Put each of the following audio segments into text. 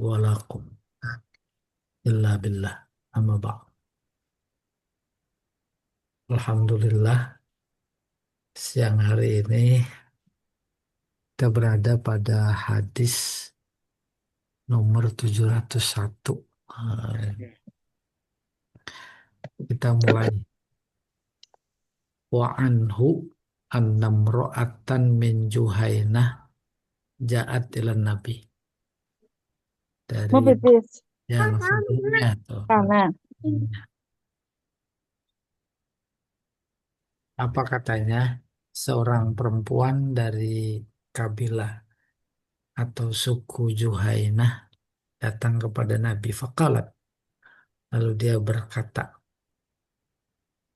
wala quwwata illa billah. Amma ba'd. Alhamdulillah, siang hari ini kita berada pada hadis nomor 701. Eh, Ya. Kita mulai. Wa anhu annamro'atan min Juhainah ja'at ilan Nabi. Dari Mau pipis? yang sebelumnya tuh. Sana. Apa katanya? Seorang perempuan dari kabilah atau suku Juhainah datang kepada Nabi Faqalat. Lalu dia berkata,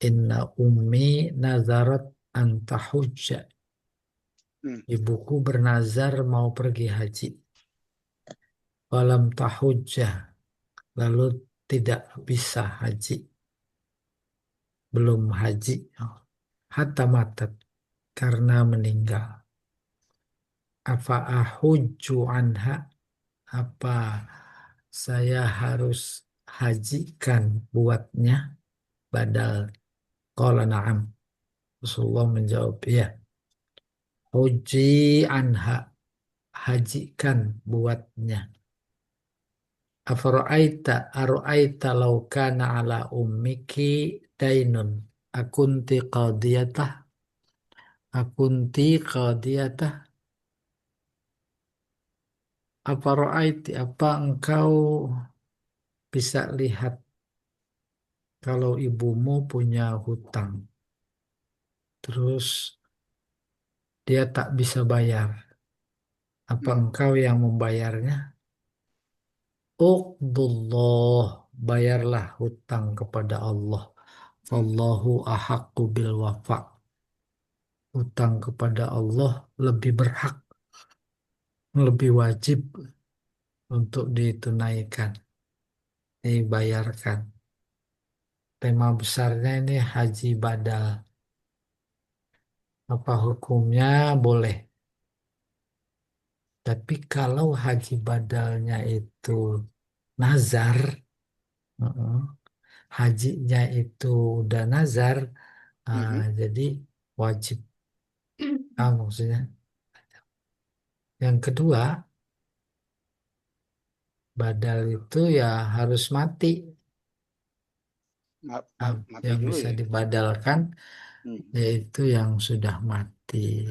Inna ummi nazarat antahujja. Hmm. Ibuku bernazar mau pergi haji. Walam tahujjah. Lalu tidak bisa haji. Belum haji. Hatta matat. Karena meninggal. Afa ahujju anha. Apa saya harus hajikan buatnya? Badal. Qala na'am. Rasulullah menjawab, iya. Huji anha, hajikan buatnya. Afara'aita ara'aita law kana ala ummiki dainun. Akunti qadiyatah. Akunti qadiyatah. Afara'aiti, apa engkau bisa lihat kalau ibumu punya hutang. Terus dia tak bisa bayar. Apa Hmm. engkau yang membayarnya? Uqdullah, bayarlah hutang kepada Allah. Hmm. Fallahu ahaqqu bil wafa. Hutang kepada Allah lebih berhak, lebih wajib untuk ditunaikan, dibayarkan. Tema besarnya ini haji badal. Apa hukumnya? Boleh. Tapi kalau haji badalnya itu nazar, mm-mm, hajinya itu udah nazar, Mhm. jadi wajib. Maksudnya. Yang kedua, badal itu ya harus mati. Mati Yang dulu bisa ya. dibadalkan Hmm. yaitu yang sudah mati.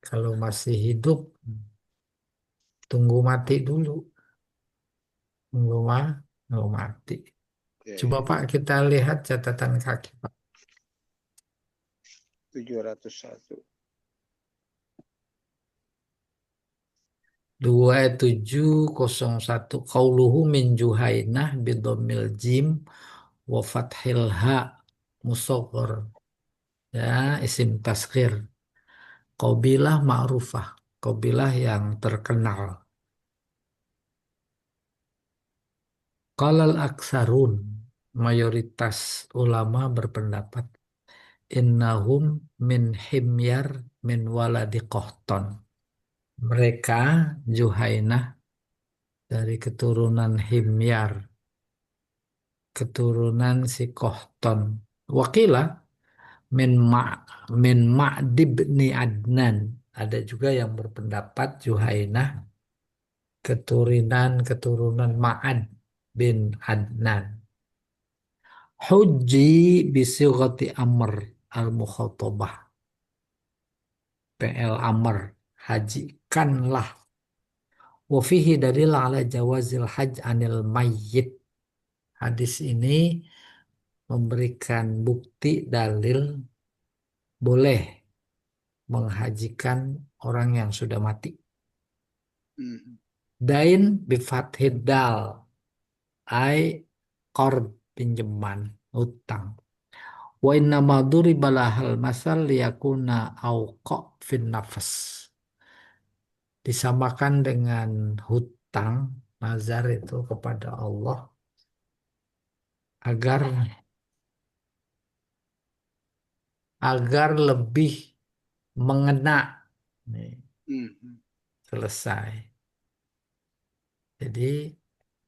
Kalau masih hidup, tunggu mati dulu. Tunggu mati. Ya, Coba ya. Pak kita lihat catatan kaki Pak. 701. 2701 qauluhu min Juhainah bidomil jim wa fathil ha musoghor, ya isim tasghir. Qabilah ma'rufah, qabilah yang terkenal. Qalal aksarun, mayoritas ulama berpendapat innahum min himyar min waladi Qahton. Mereka Juhainah dari keturunan Himyar, keturunan si Qahton. Wakilah min ma min Ma'dib ni Adnan. Ada juga yang berpendapat Juhainah keturunan Ma'ad bin Adnan. Huji bisighati amr al-mukhatabah. PL Amr. Hajikanlah. Wafihi dalil ala jawazil hajj anil mayyit. Hadis ini memberikan bukti dalil boleh menghajikan orang yang sudah mati. Mhm. Dain bifathid dal. Ai qard, pinjaman, utang. Wa inna ma duriba lahal masal liyakuna auqa fin nafas. Disamakan dengan hutang, nazar itu kepada Allah agar agar lebih mengena. Nih, Mhm. selesai. Jadi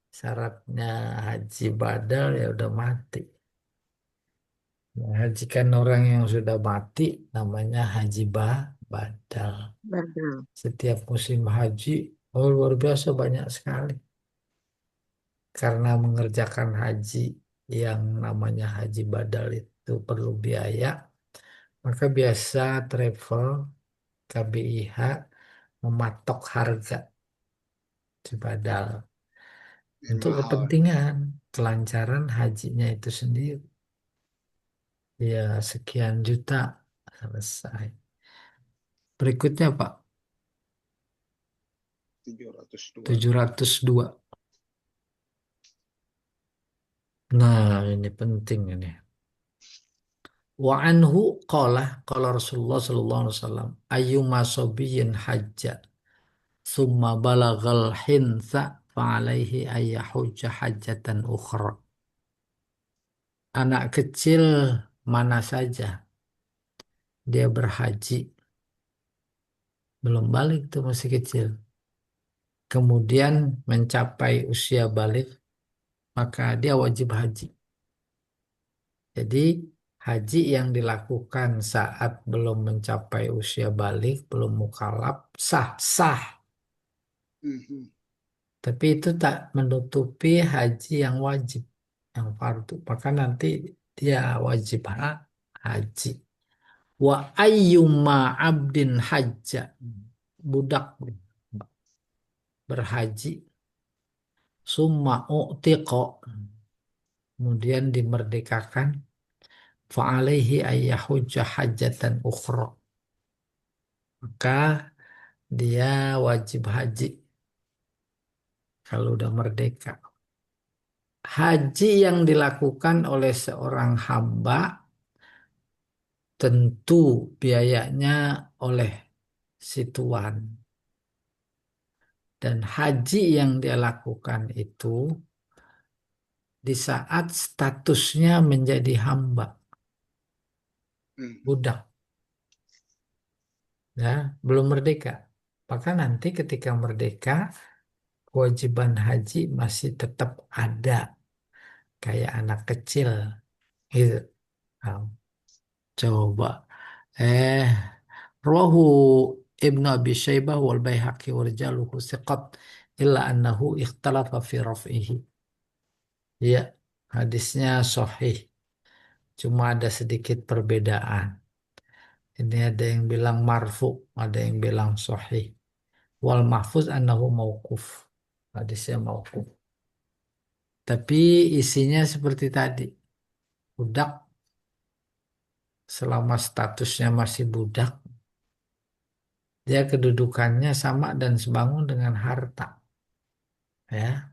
syaratnya haji badal ya udah mati. Menghajikan orang yang sudah mati namanya haji badal. Badal. Setiap musim haji, oh luar biasa banyak sekali. Karena mengerjakan haji yang namanya haji badal itu perlu biaya, maka biasa travel KBIH mematok harga di badal Yang untuk mahal. kepentingan kelancaran hajinya itu sendiri. Ya sekian juta selesai. Berikutnya Pak, 702. 702. Nah, ini penting ini. Wa anhu qala Rasulullah sallallahu alaihi wasallam ayyuma sabiyyin hajja thumma balagal hinsa fa alaihi ayyahujja hajjatan ukhra. Anak kecil mana saja dia berhaji, belum balik tuh masih kecil. Kemudian mencapai usia balik, maka dia wajib haji. Jadi haji yang dilakukan saat belum mencapai usia balik, belum mukallaf, sah-sah. Mhm. Tapi itu tak menutupi haji yang wajib, yang fardu. Maka nanti dia wajib haji. Wa ayyuma abdin hajja. Budak berhaji. Summa u'tiqo. Kemudian dimerdekakan. Fa'alaihi ayyahujja hajjatan ukhra. Maka dia wajib haji kalau udah merdeka. Haji yang dilakukan oleh seorang hamba tentu biayanya oleh si tuan. Dan haji yang dia lakukan itu di saat statusnya menjadi hamba, Mhm. budak, ya, belum merdeka. Maka nanti ketika merdeka, kewajiban haji masih tetap ada kayak anak kecil, gitu. Nah, coba, eh, Rawahu Ibnu Abi Syaibah wal Baihaqi wa rijaluhu thiqat illa annahu ikhtalafa fi raf'ihi. Ya, hadisnya sahih. Cuma ada sedikit perbedaan. Ini ada yang bilang marfu, ada yang bilang sahih. Wal mahfuz annahu mauquf. Hadisnya mauquf. Tapi isinya seperti tadi. Budak selama statusnya masih budak, dia kedudukannya sama dan sebangun dengan harta. Ya,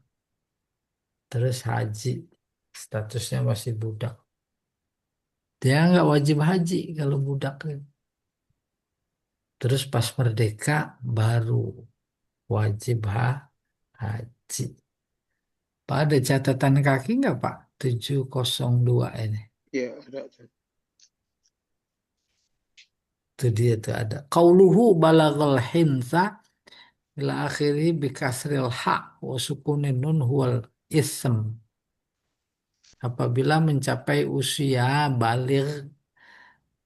terus haji, statusnya masih budak. Dia nggak wajib haji kalau budak. Terus pas merdeka baru wajib haji. Pak ada catatan kaki nggak Pak? 702 ini. Ya, ada. Itu dia tuh ada. Qauluhu balagal hinsa ila akhiri bikasril ha wa sukunin nun huwal ism. Apabila mencapai usia balik,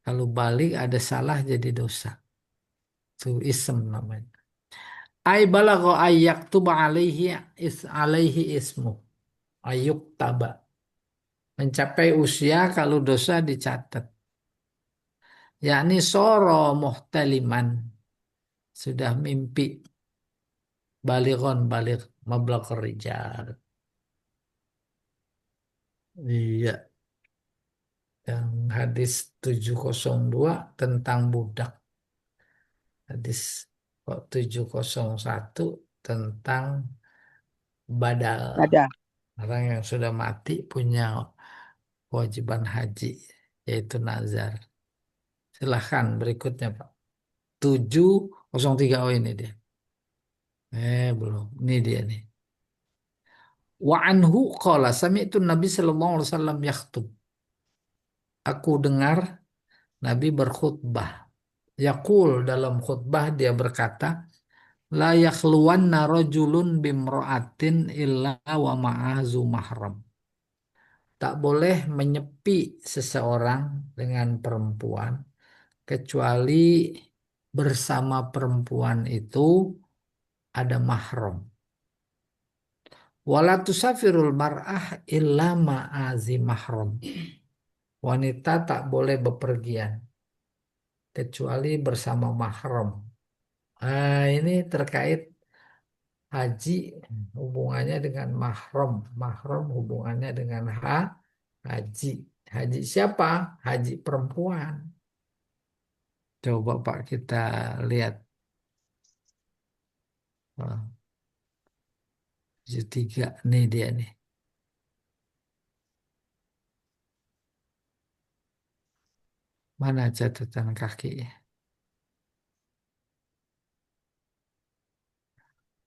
kalau balik ada salah jadi dosa. Itu ism namanya. Ay balagha ayyak tuba alaihi ismu. Ayuk taba. Mencapai usia kalau dosa dicatat. Yakni soro muhtaliman. Sudah mimpi. Balighon balik. Mablagh rijal. Iya. Yang hadis 702 tentang budak. Hadis kok 701 tentang badal. Badal. Orang yang sudah mati punya kewajiban haji. Yaitu nazar. Silahkan berikutnya Pak. 703 oh ini dia. Belum. Ini dia nih. Wa anhu qala sami'tu Nabi sallallahu alaihi wasallam yakhutub. Aku dengar Nabi berkhutbah. Yaqul dalam khutbah dia berkata, La yakhluwanna rajulun bimra'atin illa wa ma'azu mahram. Tak boleh menyepi seseorang dengan perempuan kecuali bersama perempuan itu ada mahram. Wala tusafirul mar'ah illa ma'azi mahram. Wanita tak boleh bepergian kecuali bersama mahram. Ah, ini terkait haji hubungannya dengan mahram. Mahram hubungannya dengan haji. Haji siapa? Haji perempuan. Coba Pak kita lihat. Wah, 73 nih dia nih. Mana catatan kaki?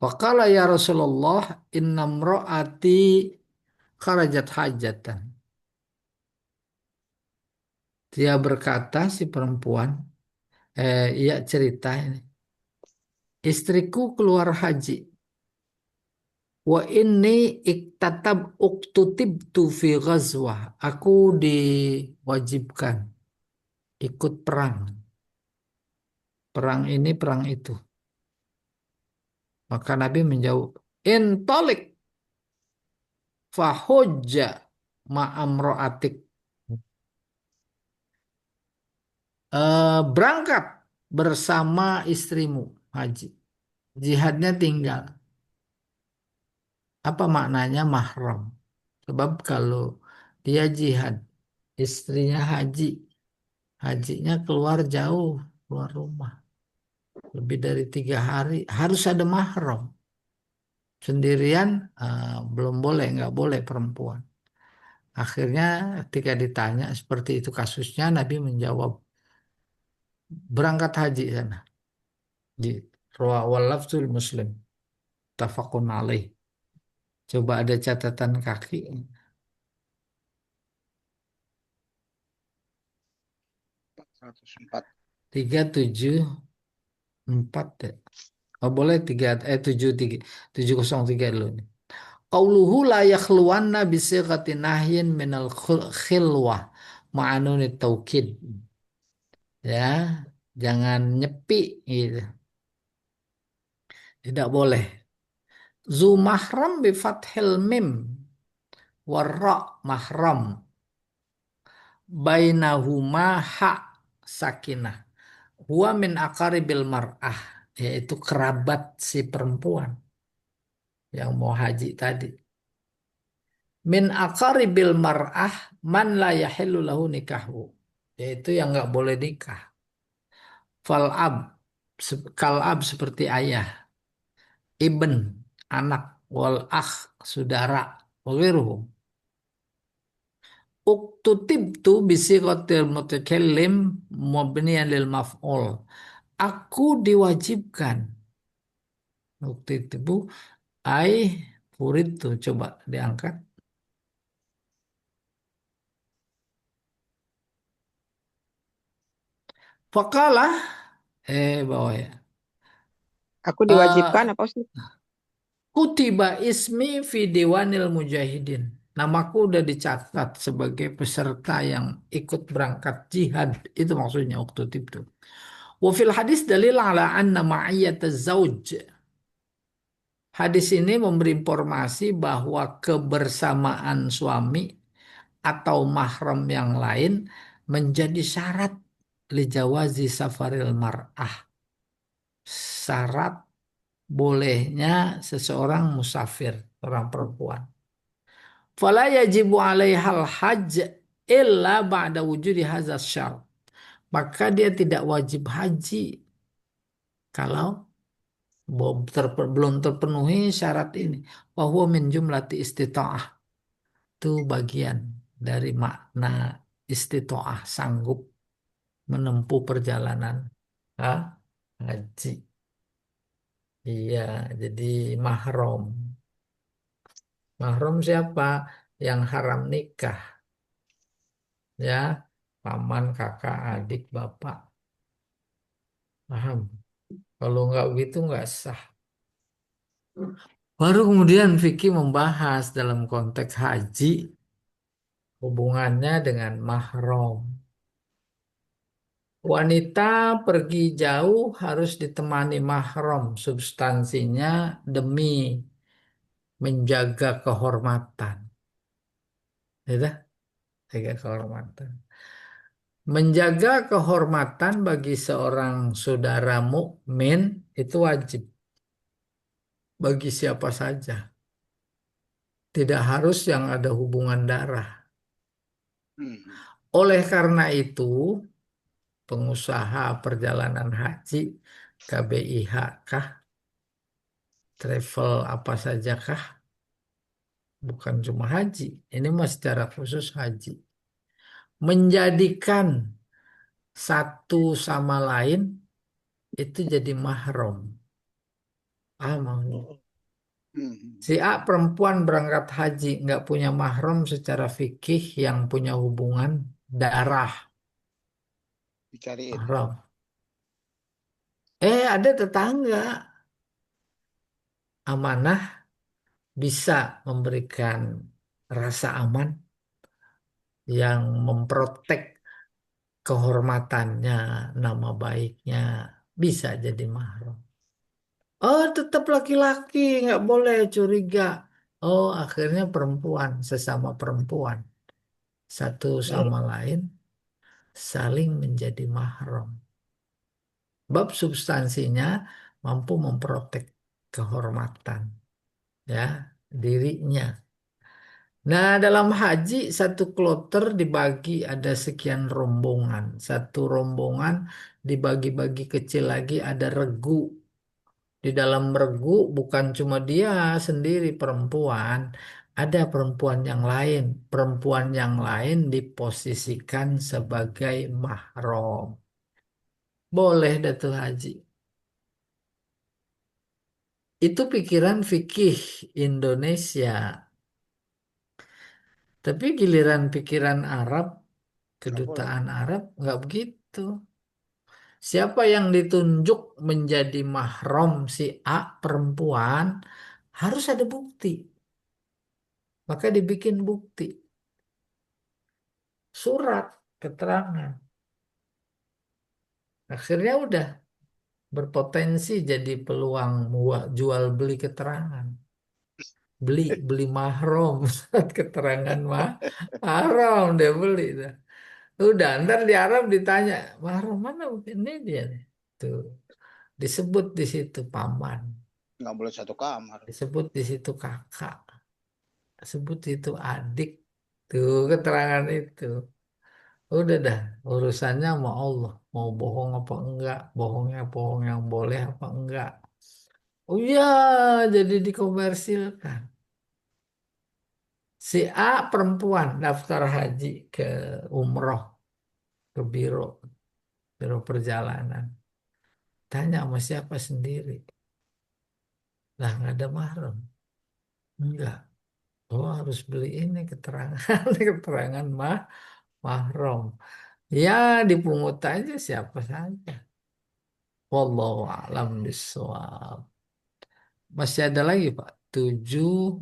Waqala ya Rasulullah inna mra'ati kharajat hajatan. Dia berkata si perempuan, iya cerita ini. Istriku keluar haji. Wa inni iktatab uktutibtu fi ghazwah. Aku diwajibkan ikut perang. Perang ini, perang itu. Maka Nabi menjawab, Intolik fahujja ma'amro'atik. Berangkat bersama istrimu haji. Jihadnya tinggal. Apa maknanya mahram? Sebab kalau dia jihad, istrinya haji, hajinya keluar jauh, keluar rumah. Lebih dari 3 hari, harus ada mahram. Sendirian, belum boleh, nggak boleh perempuan. Akhirnya ketika ditanya seperti itu kasusnya, Nabi menjawab, berangkat haji sana. Di Rawal Lafzul Muslim, tafakun alaih. Coba ada catatan kaki. 404. 374 ya. Oh boleh 73 703 dulu nih. Qauluhu la yakhluwanna bisighatin nahyin minal khilwah ma'anun taukid. Ya, jangan nyepi gitu. Tidak boleh. Zu mahram bi fathil mim warra mahram bainahuma ha sakinah. Huwa min akaribil mar'ah, yaitu kerabat si perempuan yang mau haji tadi. Min akaribil mar'ah man la yahillu lahu nikahu, yaitu yang nggak boleh nikah. Fal ab, kal ab seperti ayah, ibn anak, wal akh saudara, wawiruhum. Uktutibtu bisighatil mutakallim mubniyan lil maf'ul. Aku diwajibkan. Waktu itu bu, ai furid tuh coba diangkat. Fakalah, bawah ya. Aku diwajibkan Eh, apa sih? Kutiba ismi fi Dewanil Mujahidin. Namaku udah dicatat sebagai peserta yang ikut berangkat jihad. Itu maksudnya waktu itu. Wa fil hadis dalil ala anna ma'iyyat zauj. Hadis ini memberi informasi bahwa kebersamaan suami atau mahram yang lain menjadi syarat lijawazi safaril mar'ah. Syarat bolehnya seseorang musafir, orang perempuan. Fala yajibu alaihal hajj illa ba'da wujudi hadzal syarat. Maka dia tidak wajib haji kalau belum terpenuhi syarat ini. Bahwa min jumlati istita'ah. Itu bagian dari makna istita'ah, sanggup menempuh perjalanan haji. Iya, jadi mahram. Mahram siapa? Yang haram nikah. Ya, paman, kakak, adik, bapak. Paham? Kalau nggak begitu nggak sah. Baru kemudian Vicky membahas dalam konteks haji hubungannya dengan mahram. Wanita pergi jauh harus ditemani mahram substansinya demi menjaga kehormatan. Ya dah, jaga kehormatan. Menjaga kehormatan bagi seorang saudara mukmin itu wajib bagi siapa saja. Tidak harus yang ada hubungan darah. Hmm. Oleh karena itu, pengusaha perjalanan haji, KBIH kah, travel apa saja kah, bukan cuma haji. Ini mah secara khusus haji. Menjadikan satu sama lain itu jadi mahram. Ah, Hmm. si A perempuan berangkat haji nggak punya mahram secara fikih yang punya hubungan darah Dicariin. mahram. Ada tetangga amanah bisa memberikan rasa aman yang memprotek kehormatannya, nama baiknya bisa jadi mahram. Oh, tetap laki-laki nggak boleh curiga. Oh, akhirnya perempuan sesama perempuan satu sama lain saling menjadi mahram. Bab substansinya mampu memprotek kehormatan ya dirinya. Nah, dalam haji satu kloter dibagi ada sekian rombongan. Satu rombongan dibagi-bagi kecil lagi ada regu. Di dalam regu bukan cuma dia sendiri perempuan, ada perempuan yang lain. Perempuan yang lain diposisikan sebagai mahram. Boleh Datul Haji. Itu pikiran fikih Indonesia. Tapi giliran pikiran Arab, Nggak boleh. kedutaan Arab, nggak begitu. Siapa yang ditunjuk menjadi mahram si A perempuan, harus ada bukti. Maka dibikin bukti. Surat, keterangan. Akhirnya udah berpotensi jadi peluang jual beli keterangan. Beli mahram. Keterangan mahram dia beli. Udah, ntar di Arab ditanya, mahram mana ini dia nih. Tuh, disebut di situ paman, Nggak boleh satu kamar. disebut di situ kakak, disebut di situ adik. Tuh, keterangan itu. Udah dah, urusannya sama Allah. Mau bohong apa enggak, bohongnya bohong yang boleh apa enggak. Oh iya, jadi dikomersilkan. Si A perempuan daftar haji ke umroh, ke biro perjalanan. Tanya sama siapa sendiri. Lah nggak ada mahram. Enggak. Oh harus beli ini keterangan. Keterangan mahram. Ya dipungut aja siapa saja. Wallahu a'lam bishawab. Masih ada lagi Pak. 705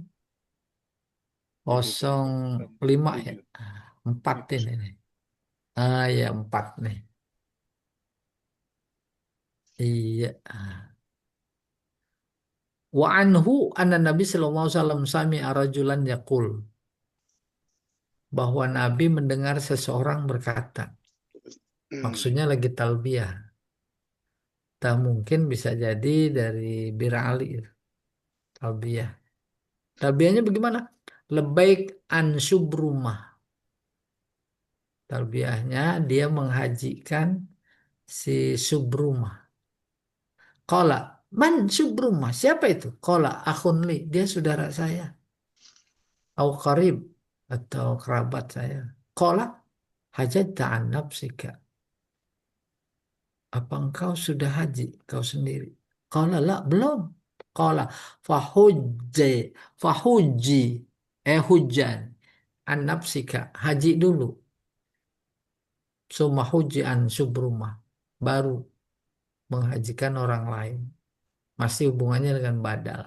ya. Tujuh. 4 Itu ini nih. Ah ya 4 nih. Iya. Wa anhu anna Nabi sallallahu alaihi wasallam sami'a rajulan yaqul bahwa Nabi mendengar seseorang berkata, maksudnya lagi talbiyah. Tak mungkin bisa jadi dari Bir Ali talbiyah. Talbiyahnya bagaimana? Lebaik an subrumah. Talbiyahnya dia menghajikan si subrumah. Qala man subrumah? Siapa itu? Qala akhun li. Dia saudara saya. Au qarib atau kerabat saya. Qala hajat an nafsika. Apa engkau sudah haji kau sendiri? Qala la belum. Qala fahujji fahujji hujan an nafsika haji dulu. Summa hujji an subrumah. Baru menghajikan orang lain. Masih hubungannya dengan badal.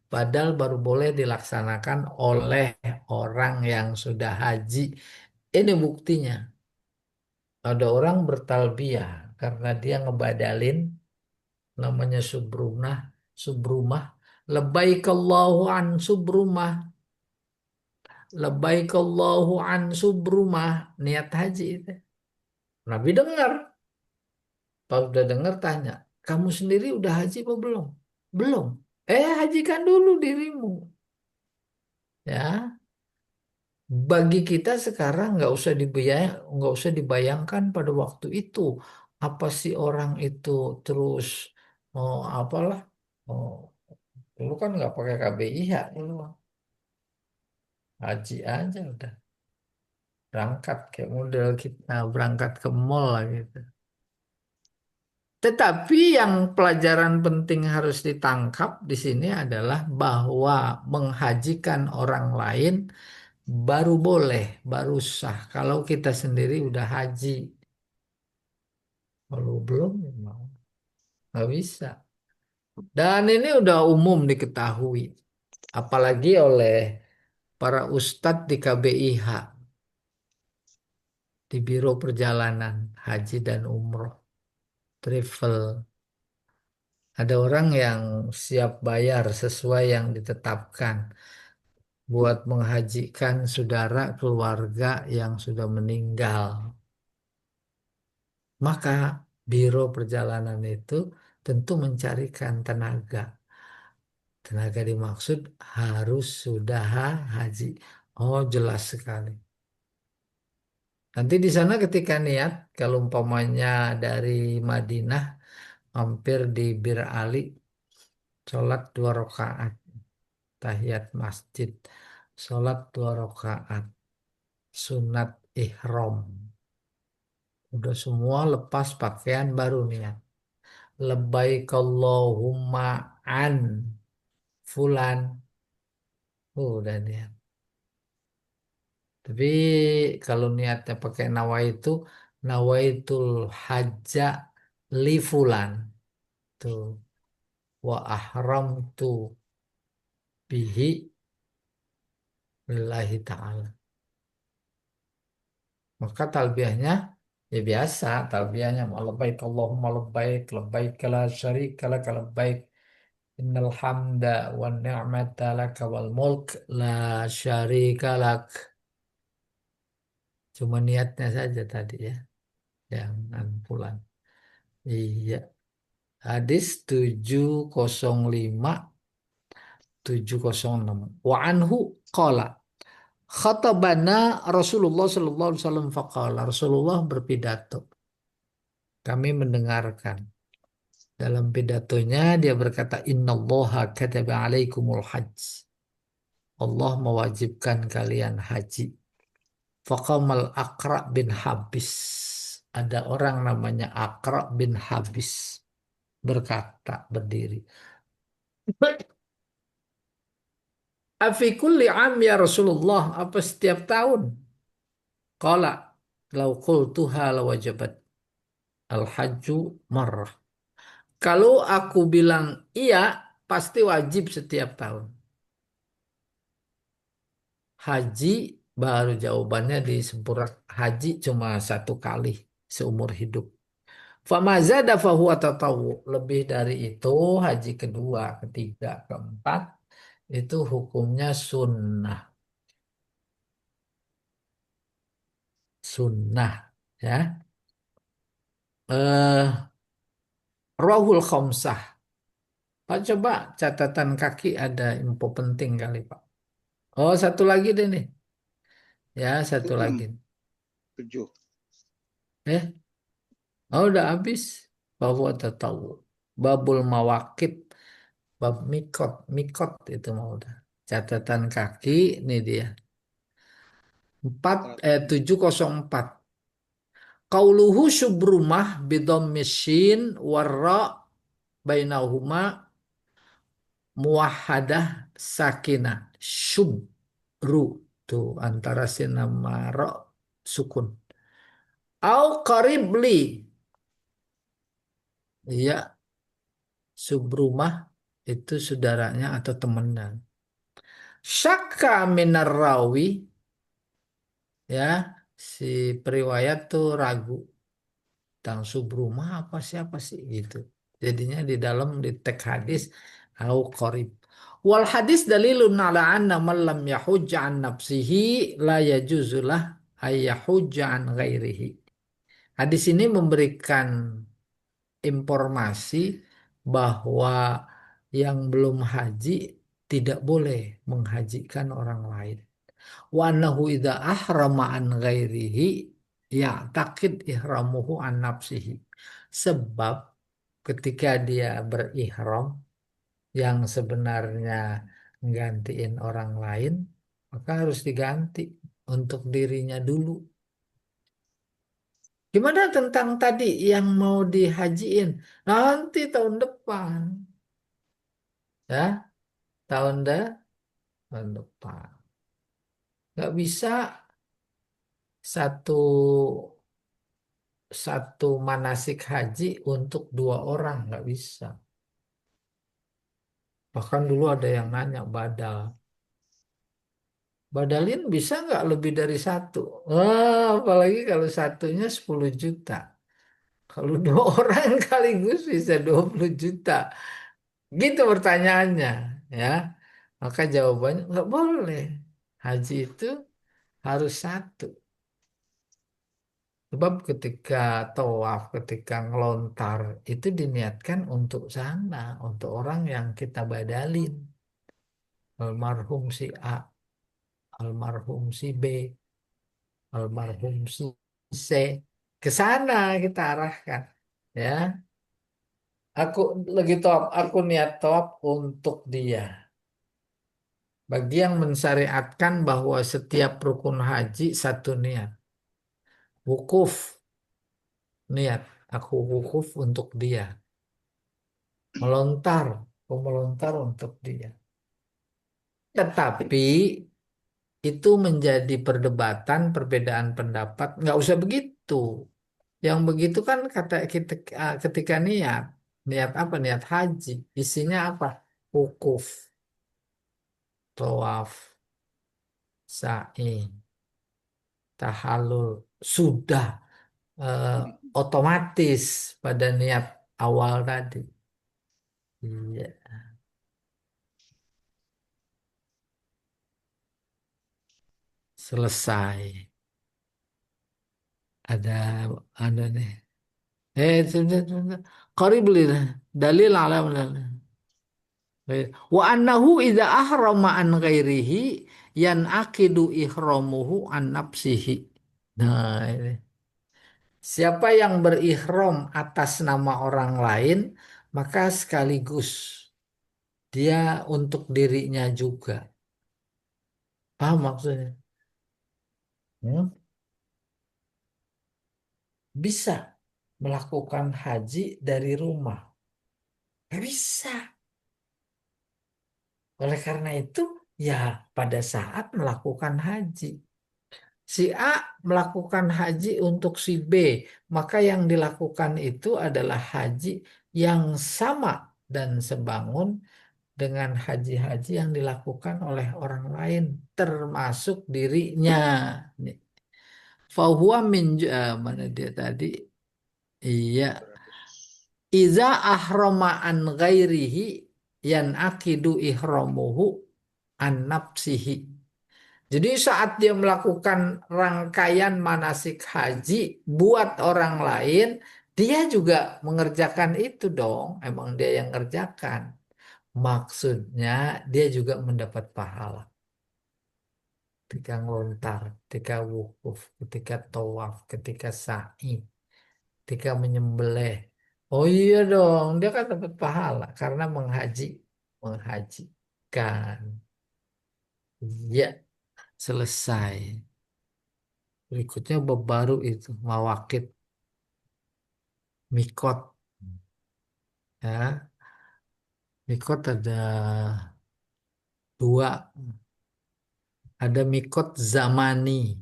Padahal baru boleh dilaksanakan oleh orang yang sudah haji. Ini buktinya. Ada orang bertalbiyah karena dia ngebadalin namanya subrumah, subrumah. Labbaik Allahu an subrumah. Labbaik Allahu an subrumah. Niat haji itu. Nabi dengar. Pas udah dengar tanya, kamu sendiri udah haji apa belum? Belum. Hajikan dulu dirimu. Ya, bagi kita sekarang nggak usah dibayangkan pada waktu itu apa sih orang itu terus apalah, oh, dulu kan nggak pakai KBIH dulu, haji aja udah berangkat kayak model kita berangkat ke mall lah gitu. Tetapi yang pelajaran penting harus ditangkap di sini adalah bahwa menghajikan orang lain baru boleh, baru sah kalau kita sendiri udah haji. Kalau belum, ya mau nggak bisa. Dan ini udah umum diketahui, apalagi oleh para ustadz di KBIH, di Biro Perjalanan Haji dan Umroh, Travel. Ada orang yang siap bayar sesuai yang ditetapkan buat menghajikan saudara keluarga yang sudah meninggal. Maka Biro Perjalanan itu tentu mencarikan tenaga. Tenaga dimaksud harus sudah haji. Oh, jelas sekali. Nanti di sana ketika niat, kalau umpamanya dari Madinah, mampir di Bir Ali, sholat 2 rakaat, tahiyat masjid, sholat 2 rakaat, sunat ihram. Udah semua lepas pakaian baru niat. Labbaik Allahumma an fulan. Udah niat. Tapi kalau niatnya pakai nawaitul hajja li fulan tuh, wa ahram tu bihi lillahi ta'ala. Maka talbiyahnya ya biasa, talbiyahnya labbaik Allahumma labbaik, labbaik la syarika lak, labbaik innal hamda wan ni'mata laka wal mulk la syarika lak. Cuma niatnya saja tadi ya, jangan pulang. Iya. Hadis 705 706. Wa anhu qala khatabana Rasulullah sallallahu alaihi wasallam faqala. Rasulullah berpidato. Kami mendengarkan. Dalam pidatonya dia berkata innallaha kataba alaikumul hajj. Allah mewajibkan kalian haji. Faqamal Aqra bin Habis. Ada orang namanya Aqra bin Habis berkata berdiri. Afi kulli am ya Rasulullah, apa setiap tahun? Qala lau qultuha lawajabat al-hajju marrah. Kalau aku bilang iya, pasti wajib setiap tahun. Haji baru jawabannya di Sempurna. Haji cuma 1 kali seumur hidup. Famazada fahuwa tatawu. Lebih dari itu, haji kedua, ketiga, keempat, itu hukumnya sunnah. Sunnah. Ya. Eh, Rawhul Khomsah. Pak coba catatan kaki ada info penting kali Pak. Oh satu lagi deh nih. Ya satu lagi. 7. Eh, udah habis. Bahwa tahu. Babul Mawakit. Bab Mikot. Mikot itu mau udah. Catatan kaki nih dia. 704. Qauluhu syubrumah bidom misyin warra bainahuma muwahadah sakinah syubru tuh antara sin sama ro sukun au qaribli iya subrumah itu saudaranya atau temennya. Syakka minar rawi, ya, si periwayat tuh ragu tentang Subrumah apa siapa sih gitu. Jadinya di dalam di teks hadis au qarib. Wal hadis dalilun ala anna man lam yahujja an nafsihi la yajuzulah ay yahujja an ghairihi. Hadis ini memberikan informasi bahwa yang belum haji tidak boleh menghajikan orang lain. Wa annahu idza ahrama an ghairihi ya takid ihramuhu an nafsihi. Sebab ketika dia berihram yang sebenarnya nggantiin orang lain, maka harus diganti untuk dirinya dulu. Gimana tentang tadi yang mau dihajiin? Nanti tahun depan, ya, tahun depan. Nggak bisa satu satu manasik haji untuk dua orang, nggak bisa. Bahkan dulu ada yang nanya badal. Badalin bisa nggak lebih dari satu? Wah, apalagi kalau satunya 10 juta. Kalau dua orang sekaligus bisa 20 juta. Gitu pertanyaannya, ya. Maka jawabannya nggak boleh. Haji itu harus satu. Sebab ketika tawaf, ketika ngelontar, itu diniatkan untuk sana, untuk orang yang kita badalin. Almarhum si A, almarhum si B, almarhum si C. Ke sana kita arahkan. Ya, aku lagi tawaf, aku niat tawaf untuk dia. Bagi yang mensyariatkan bahwa setiap rukun haji satu niat. Wukuf, niat. Aku wukuf untuk dia. Melontar, aku melontar untuk dia. Tetapi itu menjadi perdebatan, perbedaan pendapat. Nggak usah begitu. Yang begitu kan kata kita ketika niat, niat apa? Niat haji. Isinya apa? Wukuf, tawaf, sa'i, tahallul. Sudah eh, otomatis pada niat awal tadi. Iya, selesai. Ada ada nih. Sudah, sudah. Qarib li dalil ala wa annahu idza ahrama an ghairihi akidu ihramuhu an nafsihi. Nah, ini. Siapa yang berihram atas nama orang lain, maka sekaligus dia untuk dirinya juga. Paham maksudnya? Hmm? Bisa melakukan haji dari rumah. Nggak bisa. Oleh karena itu, ya pada saat melakukan haji. Si A melakukan haji untuk si B, maka yang dilakukan itu adalah haji yang sama dan sebangun dengan haji-haji yang dilakukan oleh orang lain, termasuk dirinya. Nih, fahuwa mana dia tadi? Iya. 200. Iza ahrama an ghairihi akidu ihramuhu an nafsihi. Jadi saat dia melakukan rangkaian manasik haji buat orang lain, dia juga mengerjakan itu dong. Emang dia yang ngerjakan. Maksudnya dia juga mendapat pahala. Ketika ngelontar, ketika wukuf, ketika tawaf, ketika sa'i, ketika menyembelih. Oh iya dong, dia kan dapat pahala karena menghajikan. Iya, selesai. Berikutnya bab baru itu mawakit mikot, ya. Mikot ada dua, ada mikot zamani.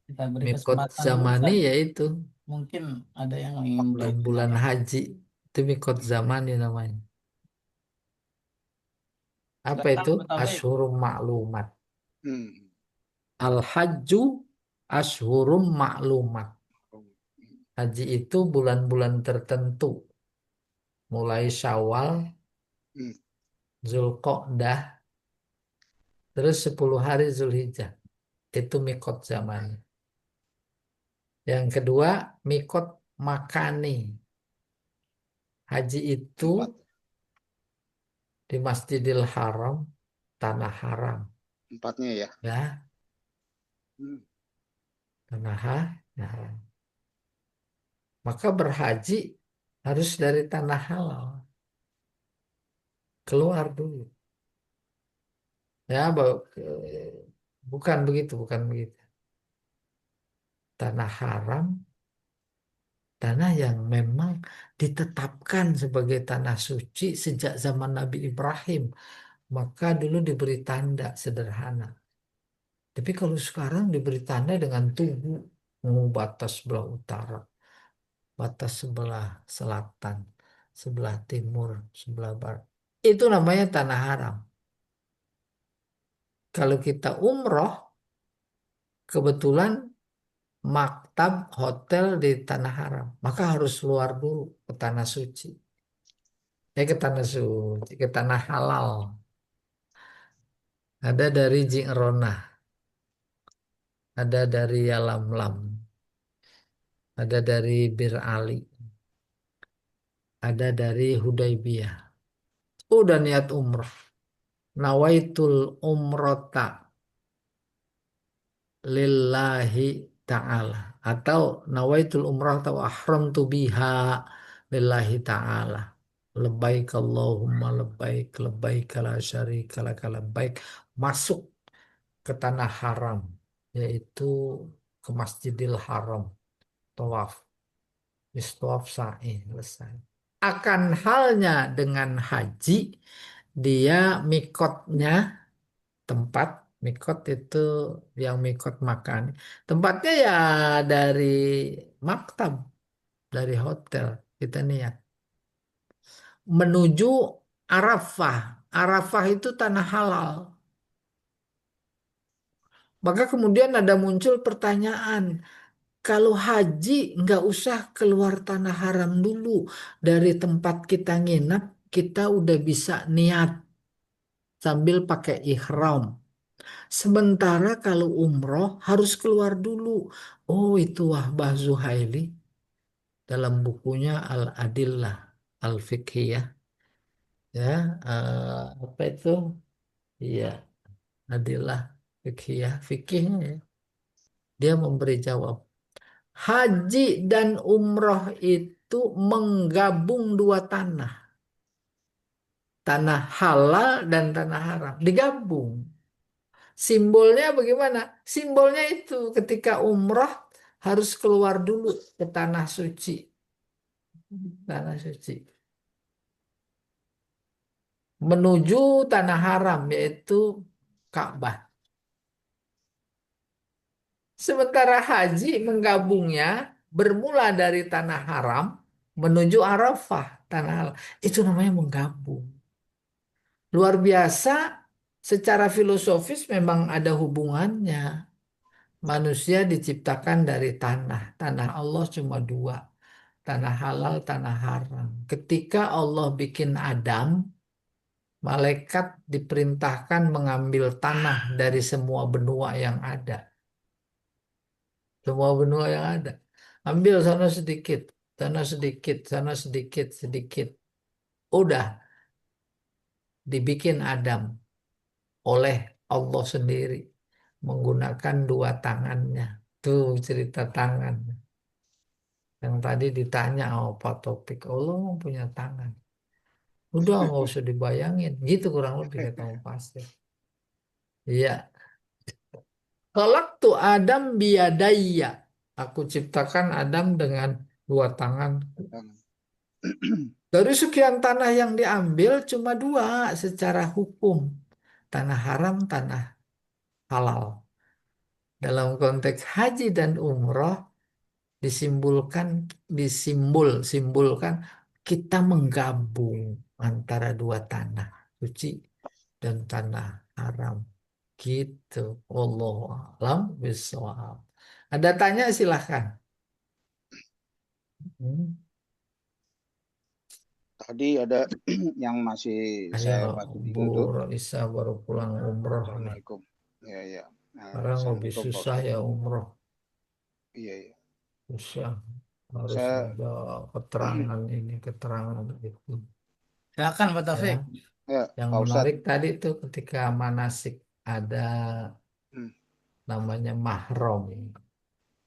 Kita beri Mikot kesempatan dulu, zamani Ustaz. yaitu Mungkin ada yang ingin bulan-bulan bertanya. haji. Itu mikot zamani namanya. Apa Nggak tahu itu? pertama itu. Ashhurum ma'lumat. Hmm. Al-hajju ashhurum ma'lumat. Haji itu bulan-bulan tertentu. Mulai Syawal, Hmm. Zulqa'dah, terus 10 hari Zulhijjah. Itu mikot zaman. Yang kedua, mikot makani. Haji itu Tempat. di Masjidil Haram, tanah haram. Tempatnya ya. Ya, Hmm. haram. Maka berhaji harus dari tanah halal. Keluar dulu. Ya, bukan begitu, bukan begitu. Tanah haram, tanah yang memang ditetapkan sebagai tanah suci sejak zaman Nabi Ibrahim. Maka dulu diberi tanda sederhana. Tapi kalau sekarang diberi tanda dengan tugu, batas sebelah utara, batas sebelah selatan, sebelah timur, sebelah barat. Itu namanya tanah haram. Kalau kita umroh, kebetulan maktab hotel di tanah haram, maka harus keluar dulu ke tanah suci. Ke tanah suci, ke tanah halal. Ada dari Ji'rona, ada dari Yalamlam, ada dari Bir Ali, ada dari Hudaybiyah. Udah niat umroh. Nawaitul umrota lillahi ta'ala. Atau nawaitul umrah atau ahram tu biha lillahi ta'ala. Lebaik Allahumma lebaik, lebaik la syarika laka lebaik. Masuk ke tanah haram, yaitu ke Masjidil Haram. Tawaf. Istawaf sa'i. Selesai. Akan halnya dengan haji, dia mikotnya tempat mikot itu yang mikot makan. Tempatnya ya dari maktab, dari hotel kita niat menuju Arafah. Arafah itu tanah halal. Maka kemudian ada muncul pertanyaan, kalau haji nggak usah keluar tanah haram dulu, dari tempat kita nginap kita udah bisa niat sambil pakai ihram. Sementara kalau umroh harus keluar dulu. Oh, itu Wahbah Zuhaili dalam bukunya Al-Adillah Al-Fiqhiyah. Ya, apa itu? Iya, Adillah Fiqhiyah. Fikihnya ya. Dia memberi jawab. Haji dan umroh itu menggabung dua tanah. Tanah halal dan tanah haram. Digabung. Simbolnya bagaimana? Simbolnya itu ketika umroh harus keluar dulu ke tanah suci. Tanah suci. Menuju tanah haram yaitu Ka'bah. Sementara haji menggabungnya bermula dari tanah haram menuju Arafah, tanah halal. Itu namanya menggabung. Luar biasa secara filosofis memang ada hubungannya. Manusia diciptakan dari tanah. Tanah Allah cuma dua. Tanah halal, tanah haram. Ketika Allah bikin Adam, malaikat diperintahkan mengambil tanah dari semua benua yang ada. Semua benua yang ada. Ambil sana sedikit, sana sedikit, sana sedikit, sedikit. Udah dibikin Adam oleh Allah sendiri menggunakan dua tangannya. Tuh cerita tangan. Yang tadi ditanya oh, apa topik. Allah mau punya tangan. Udah nggak usah dibayangin. Gitu kurang lebih kata Pasir. Iya. Tuh Adam biadaya. Aku ciptakan Adam dengan dua tangan. Dari sekian tanah yang diambil cuma dua secara hukum. Tanah haram, tanah halal. Dalam konteks haji dan umroh disimbolkan simbolkan kita menggabung antara dua tanah suci dan tanah haram. Gitu. Wallahu a'lam bishawab. Ada tanya silahkan. Hmm. Tadi ada yang masih Ayo, saya baca Bu juga tuh. Raisa baru pulang umroh nih. Assalamualaikum. Ya, ya. Nah, Sekarang lebih Assalamualaikum Pak susah Ustadz. ya umroh. Iya, iya. Susah. Harus Saya, ada keterangan ini, keterangan itu. Silakan Pak Taufik. Ya, ya yang Pak menarik Ustadz. tadi tuh ketika manasik ada Hmm, namanya mahram.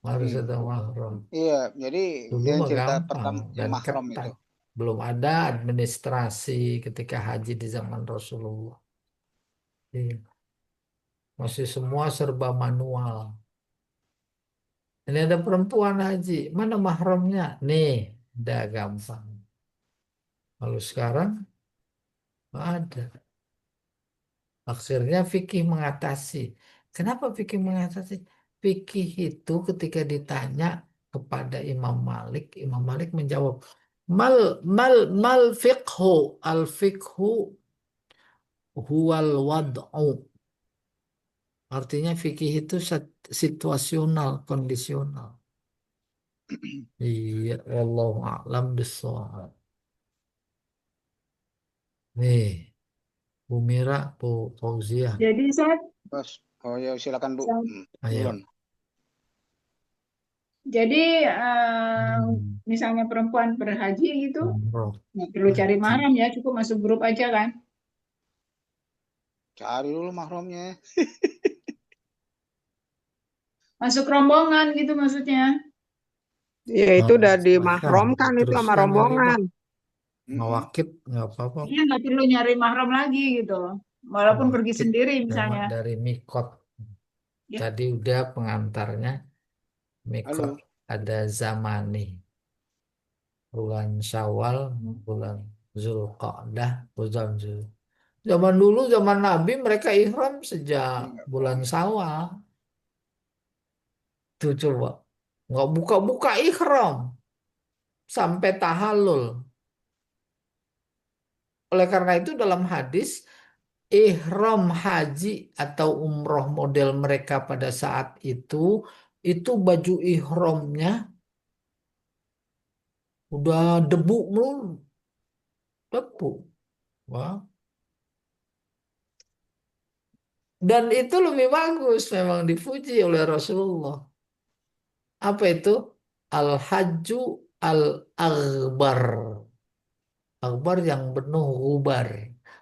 Harus hmm. ada mahram. Iya, jadi Dulu yang mah cerita gampang pertama yang dan mahram ketat. itu. Belum ada administrasi ketika haji di zaman Rasulullah. Iya. Masih semua serba manual. Ini ada perempuan haji. Mana mahramnya? Nih, udah gampang. Kalau sekarang nggak ada. Akhirnya fikih mengatasi. Kenapa fikih mengatasi? Fikih itu ketika ditanya kepada Imam Malik menjawab, mal mal mal fiqhu al fiqhu huwal wad'u. Artinya fikih itu situasional, kondisional. Iya, wallahu a'lam bishawab. Nih, Bu Mira, Bu Fauziah. Jadi saya, Bos. Oh ya, silakan Bu. saya- Duluan. Ayo. jadi Hmm, misalnya perempuan berhaji gitu, umroh, nggak perlu cari haji. mahram ya, cukup masuk grup aja kan. Cari dulu mahramnya. Masuk rombongan gitu maksudnya. Ya itu Oh, udah silahkan dimahramkan itu sama diteruskan ya Riba. rombongan. Mm-mm. Mawakit nggak apa-apa. Dia nggak perlu nyari mahram lagi gitu. Walaupun pergi Mawakit sendiri jamak misalnya. dari mikot. Ya, Tadi udah pengantarnya mikot. Halo. Ada zamani. Bulan Syawal, bulan Zulqa'dah, bulan Zul. Zaman dulu, zaman Nabi mereka ihram sejak Ini nggak bulan bohong. Syawal. Tuh coba. Nggak buka-buka ihram sampai tahallul. Oleh karena itu dalam hadis ihram haji atau umroh model mereka pada saat itu baju ihramnya udah debu melulu, debu. Wah. Dan itu lebih bagus memang dipuji oleh Rasulullah. Apa itu? Al-Hajju al-Aghbar. Akbar yang penuh gubar.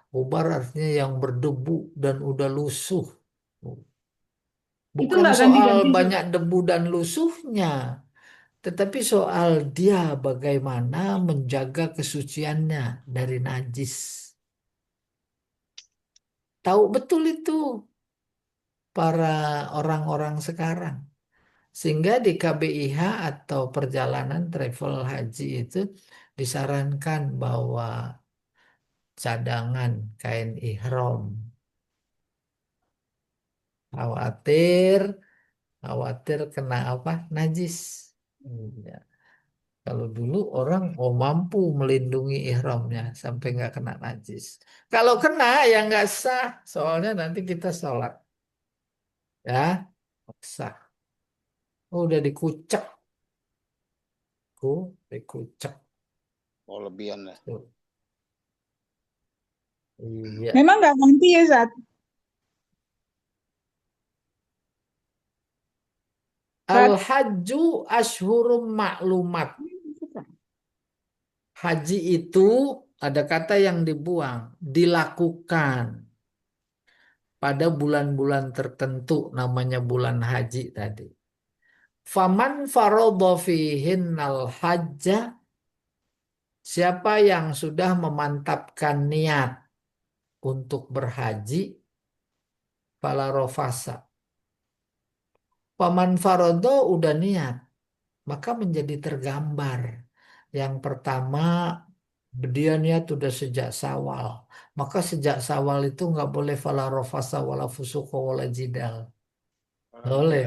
Gubar artinya yang berdebu dan udah lusuh. itu Bukan nggak soal ganti-ganti. banyak debu dan lusuhnya, tetapi soal dia bagaimana menjaga kesuciannya dari najis. Tahu betul itu para orang-orang sekarang. Sehingga di KBIH atau perjalanan travel haji itu disarankan bahwa cadangan kain ihram. Khawatir, khawatir kena apa? Najis. Iya. Kalau dulu orang mampu melindungi ihramnya sampai nggak kena najis. Kalau kena ya nggak sah, soalnya nanti kita sholat ya sah. Udah dikucek, dikucek. Oh, lebihan lah. Tuh. Iya. Memang nggak ganti ya saat. Al-hajju ashhurum ma'lumat. Haji itu ada kata yang dibuang, dilakukan pada bulan-bulan tertentu namanya bulan haji tadi. Faman faradha fihinnal hajja, siapa yang sudah memantapkan niat untuk berhaji, fala rofasa. Faman faradha udah niat, maka menjadi tergambar. Yang pertama, dia niat udah sejak Sawal. Maka sejak Sawal itu nggak boleh fala rofasa wala fusuqa wala jidal. Nggak boleh.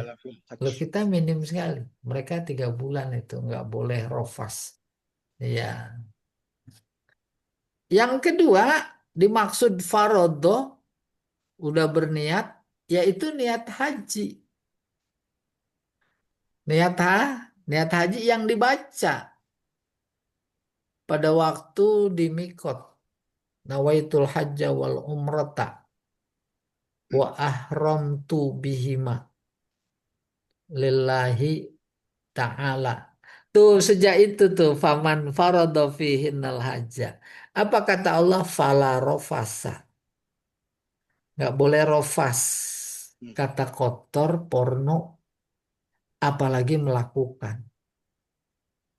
Kalau kita minim sekali. Mereka 3 bulan itu nggak boleh rofas. Iya. Yang kedua dimaksud farodo udah berniat, yaitu niat haji. Niat haji yang dibaca pada waktu di mikot. Nawaitul hajja wal umrata wa ahramtu bihima lillahi ta'ala. Tuh sejak itu tuh faman faradha fihinnal hajja. Apa kata Allah? Fala rofasa. Nggak boleh rofas. Hmm. Kata kotor, porno, apalagi melakukan.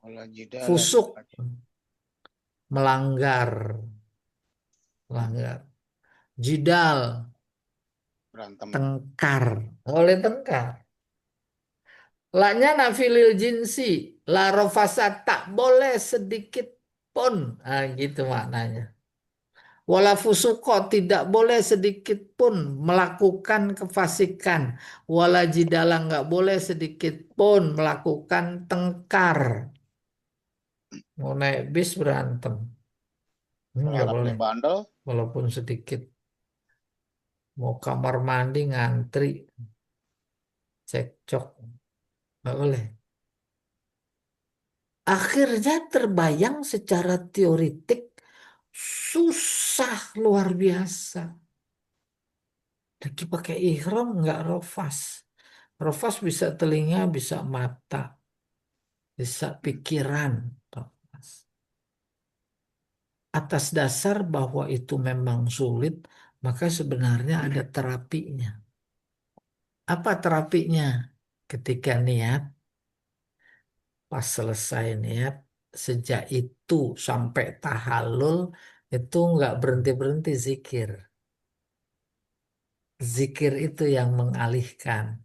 Wala jidala Fusuk, melanggar, melanggar. Jidal, berantem. tengkar. Nggak boleh tengkar. Laknya nafilil jinsi, la rofasa tak boleh sedikit pun. Nah, gitu maknanya. Wala fusuko tidak boleh sedikit pun melakukan kefasikan. Wala jidala nggak boleh sedikit pun melakukan tengkar. Mau naik bis berantem. Kalau Nggak anaknya boleh. bandel, Walaupun sedikit. Mau kamar mandi ngantri. Cekcok. Nggak boleh. Akhirnya terbayang secara teoritik susah luar biasa. Lagi pakai ihram nggak rofas. Rofas bisa telinga, bisa mata, bisa pikiran. Rofas. Atas dasar bahwa itu memang sulit, maka sebenarnya ada terapinya. Apa terapinya? Ketika niat, pas selesai niat, sejak itu sampai tahallul, itu nggak berhenti-berhenti zikir. Zikir itu yang mengalihkan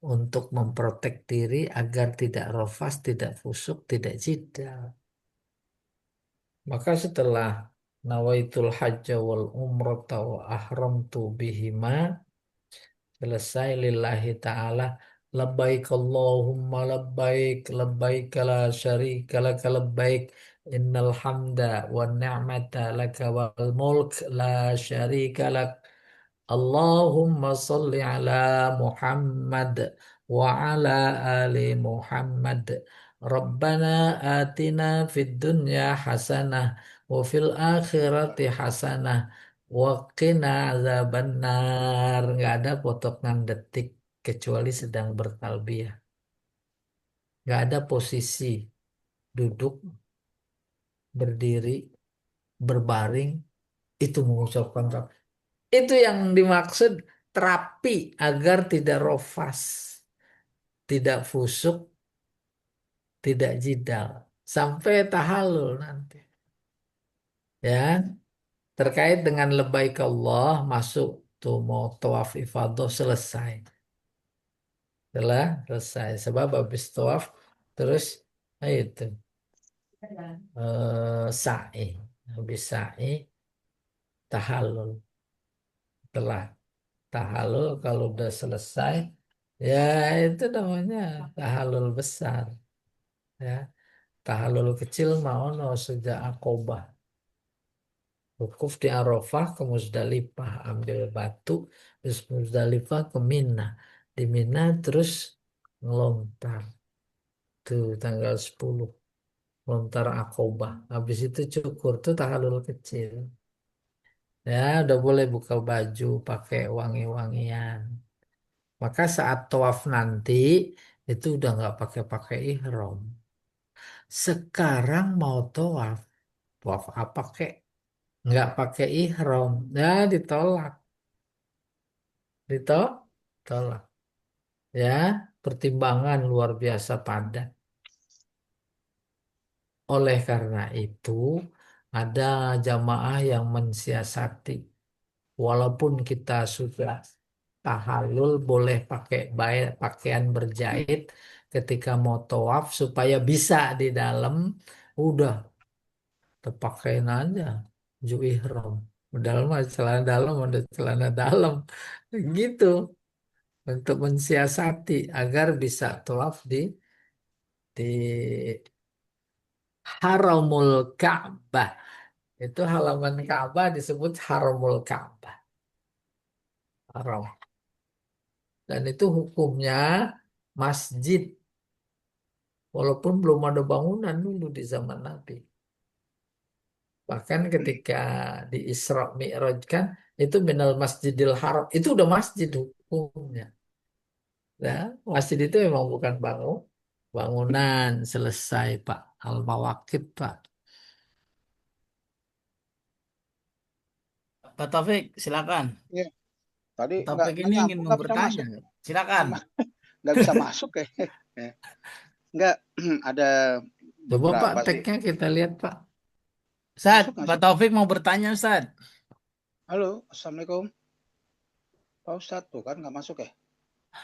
untuk memprotek diri agar tidak rofas, tidak fusuk, tidak jidal. Maka setelah nawaitul hajja wal umrata wa ahramtu bihima, selesai lillahi ta'ala, labbaik Allahumma labbaik, labbaik la syarika laka labbaik, innal hamda wa ni'mata laka wal mulk la syarika lak. Allahumma salli ala Muhammad wa ala ali Muhammad. Rabbana atina fid dunya hasanah wa fil akhirati hasanah wa qina azabannar. Nggak ada potongan detik kecuali sedang bertalbiyah. Nggak ada posisi duduk, berdiri, berbaring itu mengucapkan itu yang dimaksud terapi agar tidak rofas, tidak fusuk, tidak jidal. Sampai tahallul nanti. Ya, terkait dengan lebaik Allah, masuk tuh mau tawaf ifadah selesai. Setelah selesai. Sebab habis tawaf, terus itu sa'i. Habis sa'i, tahallul. Setelah tahallul, kalau udah selesai, ya itu namanya tahallul besar. Ya, tahallul kecil mau no sejak Aqobah. Wukuf di Arafah ke Muzdalifah, ambil batu, terus Muzdalifah ke Mina. Di Mina terus ngelontar. Tuh tanggal 10 lontar Aqobah. Habis itu cukur tuh tahallul kecil. Ya, udah boleh buka baju, pakai wangi-wangian. Maka saat tawaf nanti itu udah nggak pakai ihram. Sekarang mau tawaf, tawaf apa kek? Nggak pakai ihram, ya ditolak, ditolak. Ya, pertimbangan luar biasa padat. Oleh karena itu, ada jamaah yang mensiasati. Walaupun kita sudah tahallul, boleh pakai pakaian berjahit ketika mau tawaf supaya bisa di dalam, udah terpakain aja baju ihram. Dalam mah celana dalam, ada celana dalam. Gitu untuk mensiasati agar bisa tawaf di Haramul Ka'bah. Itu halaman Ka'bah disebut Haramul Ka'bah. haram. Dan itu hukumnya masjid, walaupun belum ada bangunan dulu di zaman Nabi. Bahkan ketika di Isra Mi'raj kan, itu minal Masjidil Haram, itu udah masjid hukumnya. Nah, masjid itu memang bukan bangunan selesai Pak. Al-Mawaqit Pak. Pak Taufik, silakan. Iya, tadi Pak nggak Taufik nggak ini ingin nyambung, nggak bisa bertanya. masuk, Silakan. nggak bisa masuk ya. Ya. Nggak ada Coba Pak, beberapa sih. tag-nya kita lihat Pak. Ustaz, Masuk nggak Pak sih? Taufik mau bertanya, Ustaz. Halo, assalamualaikum. Pak Ustadz tuh kan nggak masuk ya?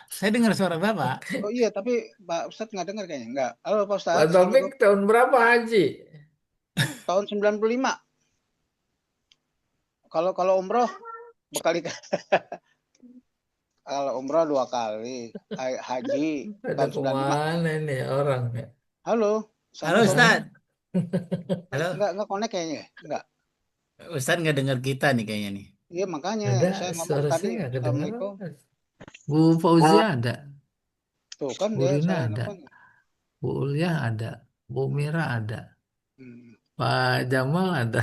Saya dengar suara Bapak. Oh iya, tapi Pak Ustadz nggak dengar kayaknya. Nggak. Halo Pak Pak Ustadz, Taufik assalamualaikum. tahun berapa haji? Tahun 95. Kalau kalau umroh berkali kalau umroh 2 kali, haji Ada tahun 95. kemana ini orang ya? Halo, Halo, assalamualaikum. Ustaz. Halo. Nggak connect kayaknya ya? Nggak. Ustaz nggak dengar kita nih kayaknya nih. Iya makanya Ada saya ngomong suara tadi saya nggak kedengaran. assalamualaikum. Bu Fauzia ada, Tuh kan Bu dia Rina saya ada, nelfon. Bu Ulyah ada, Bu Mira ada, Hmm. Pak Jamal ada.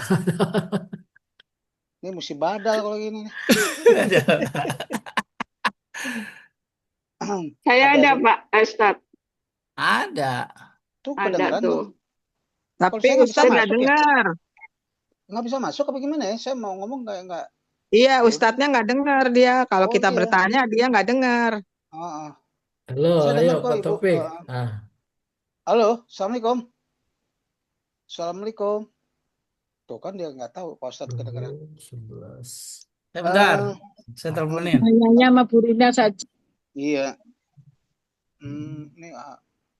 Ini mesti badal kalau gini nih. Saya Ada ada juga. Pak Ustadz, Ada. Tuh ada kedengeran tuh. tuh. Kalau Tapi saya nggak bisa Ustadz nggak masuk ya? dengar. Nggak bisa masuk apa gimana ya? Saya mau ngomong nggak. Iya, Ya udah. Ustadznya nggak dengar dia. Kalau Oh kita iya. bertanya dia nggak dengar. Heeh. Halo, Saya ayo dengar kok Pak Ibu. Taufik. Ah, Halo, assalamualaikum. Assalamualaikum. Tuh kan dia nggak tahu Pak Ustadz kedengeran. 11. Bentar. Eh, Saya teleponin. Nanyanya sama Bu Rina saja. iya. Ini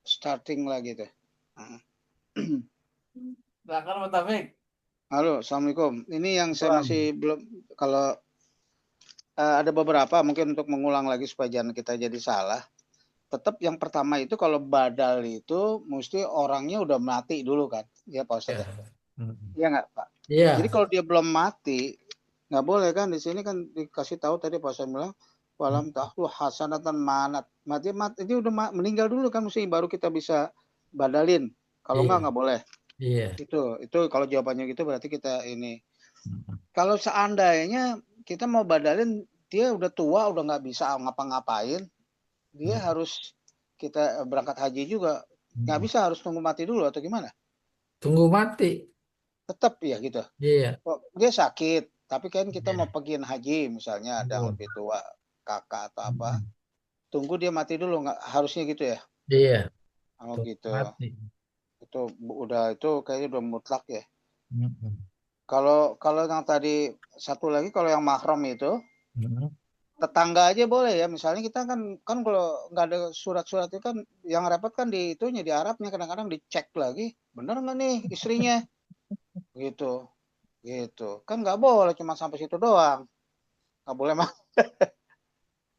starting lagi tuh. Silakan Pak Taufik. Halo, assalamualaikum. Ini yang saya masih belum. Kalau ada beberapa mungkin untuk mengulang lagi supaya jangan kita jadi salah. Tetap yang pertama itu kalau badal itu mesti orangnya udah mati dulu kan, ya Pak Ustadz ya? Iya nggak Pak? Iya. Jadi kalau dia belum mati, nggak boleh kan di sini kan dikasih tahu tadi Pak Ustadz bilang walam tahlu hasanatan manat. Mati ini udah meninggal dulu kan mesti baru kita bisa badalin. Kalau Iya. nggak boleh. Iya. Itu kalau jawabannya gitu berarti kita ini. Kalau seandainya kita mau badalin dia udah tua udah nggak bisa ngapa-ngapain, dia harus kita berangkat haji juga nggak bisa harus tunggu mati dulu atau gimana? Tunggu mati. Tetap ya gitu. Iya. Dia sakit tapi kan kita mau pergi haji misalnya ada yang Iya. lebih tua kakak atau apa, tunggu dia mati dulu nggak harusnya gitu ya? Iya. Oh Tunggu gitu. mati. Itu udah itu kayaknya udah mutlak ya. Mm-mm. Kalau yang tadi satu lagi kalau yang mahram itu Mm-mm. tetangga aja boleh ya, misalnya kita kan kalau nggak ada surat-surat itu kan yang repot kan di itunya di Arabnya kadang-kadang dicek lagi bener nggak nih istrinya gitu kan nggak boleh cuma sampai situ doang, nggak boleh mah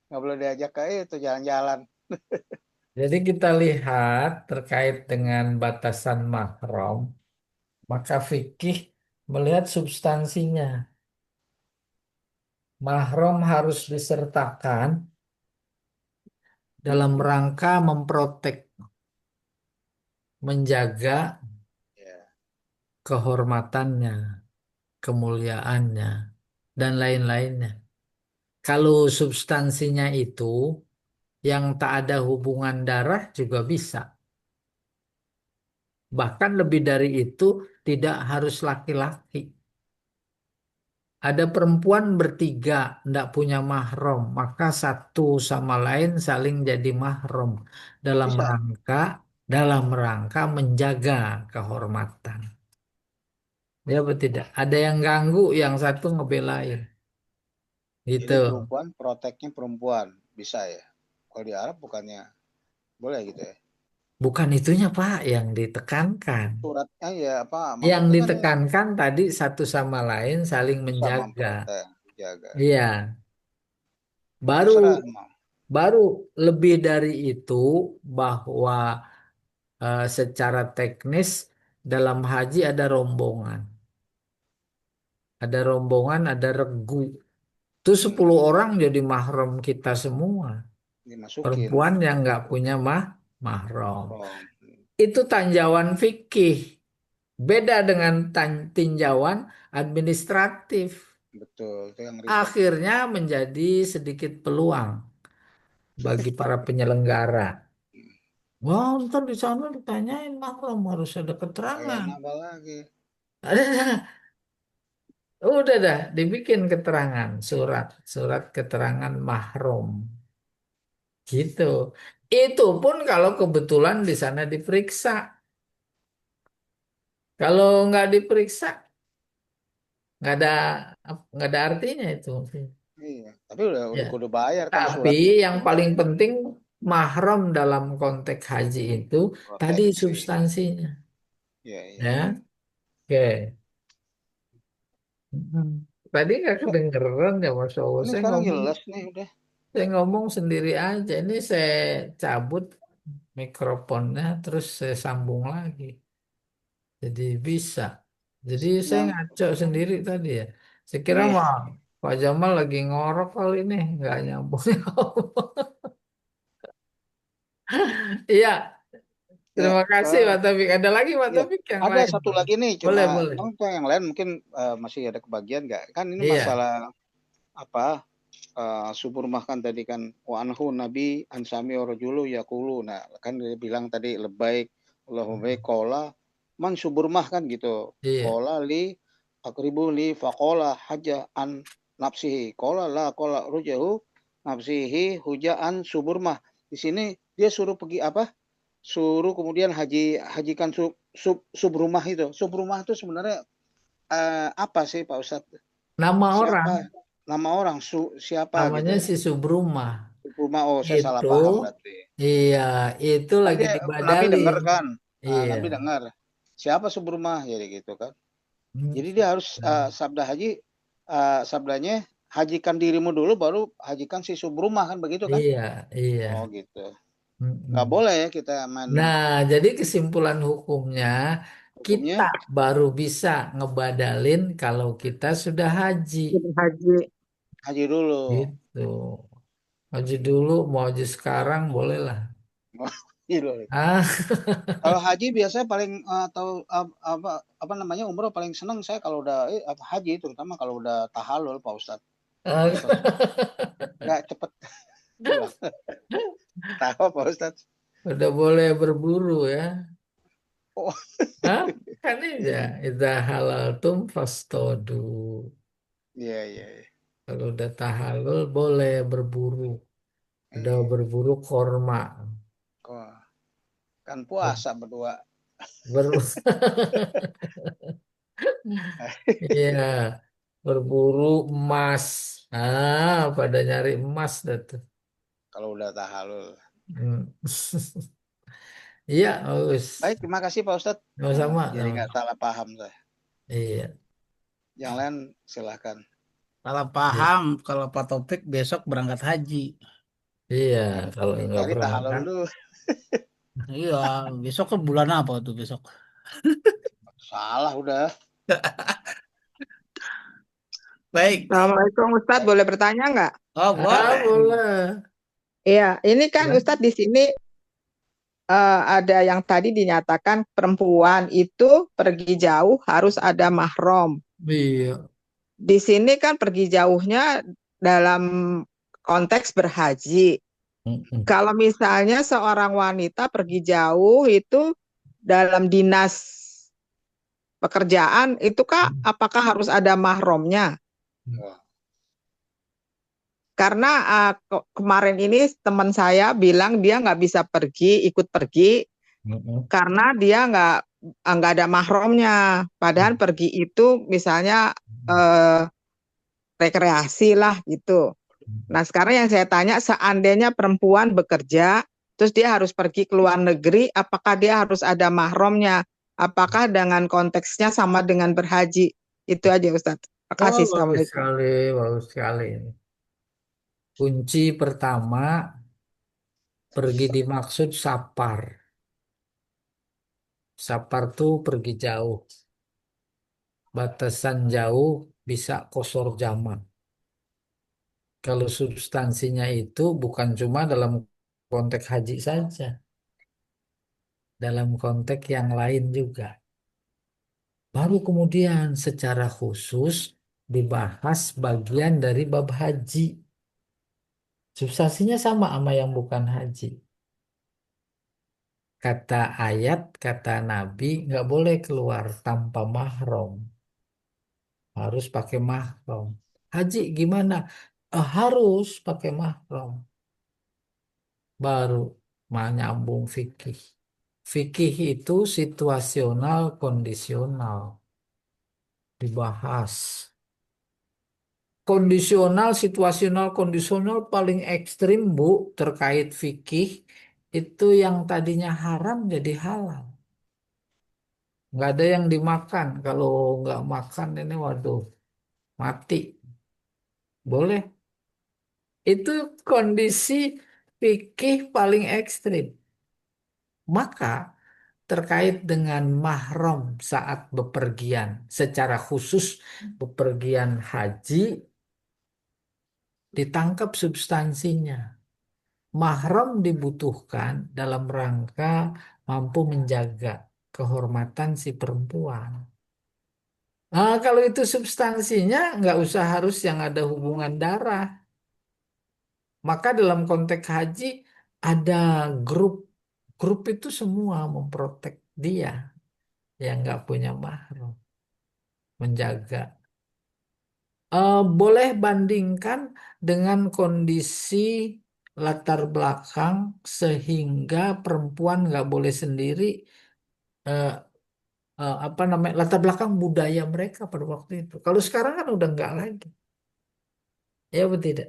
nggak boleh diajak ke itu jalan-jalan. Jadi kita lihat terkait dengan batasan mahram, maka fikih melihat substansinya. Mahram harus disertakan dalam rangka memprotek, menjaga Ya. kehormatannya, kemuliaannya, dan lain-lainnya. Kalau substansinya itu yang tak ada hubungan darah juga bisa. Bahkan lebih dari itu tidak harus laki-laki. Ada perempuan bertiga tidak punya mahram, maka satu sama lain saling jadi mahram dalam Bisa. rangka menjaga kehormatan. Ya betul tidak? Ada yang ganggu, yang satu ngebelain. Gitu. Jadi perempuan proteknya perempuan bisa ya, kalau di Arab bukannya boleh gitu ya, Bukan itunya Pak yang ditekankan. suratnya ya apa Yang maksudnya kan ditekankan tadi satu sama lain saling bisa menjaga. memprotek jaga Iya. Baru terserah mau. baru lebih dari itu bahwa secara teknis dalam haji ada rombongan. Ada rombongan, ada regu. Itu 10 orang jadi mahram kita semua. Dimasukin. Perempuan yang nggak punya mahram. Oh, Itu tinjauan fikih. Beda dengan tinjauan administratif. betul. Itu yang ribet. Akhirnya menjadi sedikit peluang bagi para penyelenggara. Wah, ntar di sana ditanyain mahram harus ada Kayak keterangan. apa lagi? Ada, udah dah dibikin keterangan, surat keterangan mahram. Gitu. Itu pun kalau kebetulan di sana diperiksa. Kalau nggak diperiksa, nggak ada nggak ada artinya itu. Iya. Tapi udah Ya. kudu bayar kan Tapi surat yang itunya. paling penting mahram dalam konteks haji itu tadi Proteksi. substansinya. Iya, iya. Ya, oke. Mm. Tadi nggak Udah, kedengeran ya Mas Allah. ini Saya sekarang ngomong, jelas nih udah. saya ngomong sendiri aja. Ini saya cabut mikrofonnya, terus saya sambung lagi. Jadi bisa. Jadi saya Yang ngaco sendiri tadi ya. Saya kira iya. mah Pak Jamal lagi ngorok kali ini, nggak nyambung. Iya, Ya, terima kasih Pak Taufik. Ada lagi Pak iya. Taufik yang Ada lain? satu lagi nih, Boleh, cuma boleh. yang lain mungkin masih ada kebagian nggak? Kan ini Iya. masalah apa? Subur kan tadi kan wa anhu nabi ansami rajulu yaqulu. Nah, kan dia bilang tadi lebaik Allahumma baik qala man subur kan gitu. Iya. Qala li akribu li faqala haja an nafsihi. Qala la qala rujahu nafsihi huja an subur. Di sini dia suruh pergi apa? Suruh kemudian hajikan subrumah itu. Subrumah itu sebenarnya apa sih Pak Ustadz? Nama orang, Siapa? Nama orang siapa namanya gitu. si Subruma. Subrumah, oh saya salah Itu, paham berarti. iya, itu Kan lagi dia Nabi dengar dibadalin. kan. Nah, Iya. Nabi dengar. Siapa Subrumah jadi gitu kan. Hmm. Jadi dia harus sabda haji sabdanya hajikan dirimu dulu baru hajikan si Subrumah kan begitu kan? Iya, iya. Oh gitu. Nggak Mm-mm. boleh ya kita main Nah, jadi kesimpulan hukumnya kita hukumnya. baru bisa ngebadalin kalau kita sudah haji. Jadi haji. Haji dulu. Gitu. Haji dulu, mau haji sekarang boleh lah. Haji dulu. Ah, Kalau haji biasanya paling atau apa namanya umroh paling seneng saya kalau udah haji terutama kalau udah tahalul Pak Ustadz. Cepet nggak cepet pulang. Tahu Pak Ustadz. udah boleh berburu ya. Oh Hah? Kan iya, idza halaltum fastodu. iya iya. Iya. Kalau udah tahalul boleh berburu. Udah Iya. berburu korma. Kok kan puasa berdua. Ber Iya, berburu emas. Pada nyari emas dah tuh. Kalau udah tahalul. Hmm. Iya, Aus. Baik, terima kasih Pak Ustadz. Sama-sama. Jadi nggak salah paham saya. Iya, Yang lain silahkan. Salah iya, paham kalau Pak Topik besok berangkat haji. iya. Kan Kalau nggak tadi tahalul berangkat, dulu. Iya, besok ke bulan apa tuh besok? Salah udah. Baik. Assalamualaikum Ustadz, boleh bertanya nggak? Oh, boleh. boleh. Iya, ini kan Ya, Ustadz di sini ada yang tadi dinyatakan perempuan itu pergi jauh harus ada mahram. iya. Di sini kan pergi jauhnya dalam konteks berhaji. Mm-mm. Kalau misalnya seorang wanita pergi jauh itu dalam dinas pekerjaan, itu kah apakah harus ada mahramnya? Wah, Karena kemarin ini teman saya bilang dia nggak bisa ikut pergi Mm-mm. karena dia nggak ada mahramnya. Padahal pergi itu misalnya eh, rekreasi lah gitu. Nah sekarang yang saya tanya, seandainya perempuan bekerja, terus dia harus pergi ke luar negeri, apakah dia harus ada mahramnya? Apakah dengan konteksnya sama dengan berhaji? Itu aja Ustadz. Terima Oh, kasih. bagus Assalamualaikum. sekali, bagus sekali. Kunci pertama, pergi dimaksud sapar. Sapar tuh pergi jauh. Batasan jauh bisa kosor zaman. Kalau substansinya itu bukan cuma dalam konteks haji saja, dalam konteks yang lain juga. Baru kemudian secara khusus dibahas bagian dari bab haji. Substansinya sama yang bukan haji. Kata ayat, kata Nabi, nggak boleh keluar tanpa mahram. Harus pakai mahram. Haji gimana? Harus pakai mahram. Baru menyambung fikih. Fikih itu situasional, kondisional. Dibahas. Kondisional, situasional, kondisional paling ekstrim, Bu, terkait fikih. Itu yang tadinya haram jadi halal. Nggak ada yang dimakan. Kalau nggak makan ini, waduh, mati. Boleh. Itu kondisi fikih paling ekstrim. Maka terkait dengan mahram saat bepergian, secara khusus bepergian haji, ditangkap substansinya. Mahram dibutuhkan dalam rangka mampu menjaga kehormatan si perempuan. Nah, kalau itu substansinya nggak usah harus yang ada hubungan darah. Maka dalam konteks haji ada grup. Grup itu semua memprotek dia yang nggak punya mahram. Menjaga. Boleh bandingkan dengan kondisi latar belakang sehingga perempuan nggak boleh sendiri, eh, apa namanya, latar belakang budaya mereka pada waktu itu. Kalau sekarang kan udah nggak lagi, ya betul tidak?